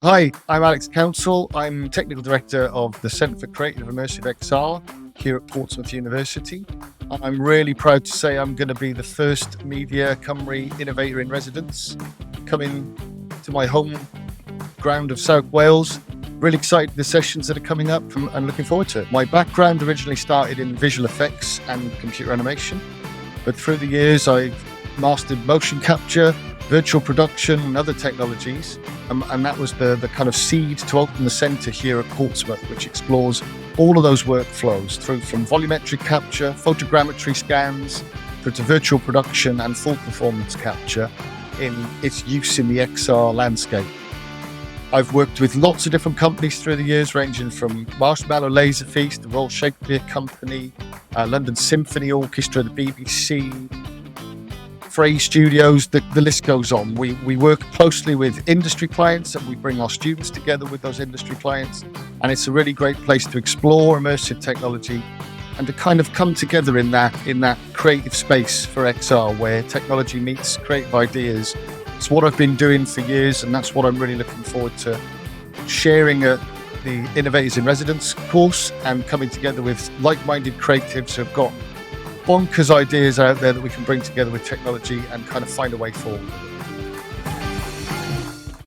Hi, I'm Alex Counsell. I'm Technical Director of the Centre for Creative Immersive XR here at Portsmouth University. I'm really proud to say I'm going to be the first Media Cymru Innovator in Residence coming to my home ground of South Wales. Really excited for the sessions that are coming up and looking forward to it. My background originally started in visual effects and computer animation, but through the years I've mastered motion capture, virtual production and other technologies, and that was the kind of seed to open the centre here at Portsmouth, which explores all of those workflows from volumetric capture, photogrammetry scans, through to virtual production and full performance capture in its use in the XR landscape. I've worked with lots of different companies through the years, ranging from Marshmallow Laser Feast, the Royal Shakespeare Company, London Symphony Orchestra, the BBC, Frey Studios, the list goes on. We work closely with industry clients and we bring our students together with those industry clients. And it's a really great place to explore immersive technology and to kind of come together in that creative space for XR where technology meets creative ideas. It's what I've been doing for years, and that's what I'm really looking forward to sharing at the Innovators in Residence course and coming together with like-minded creatives who've got bonkers ideas out there that we can bring together with technology and kind of find a way forward.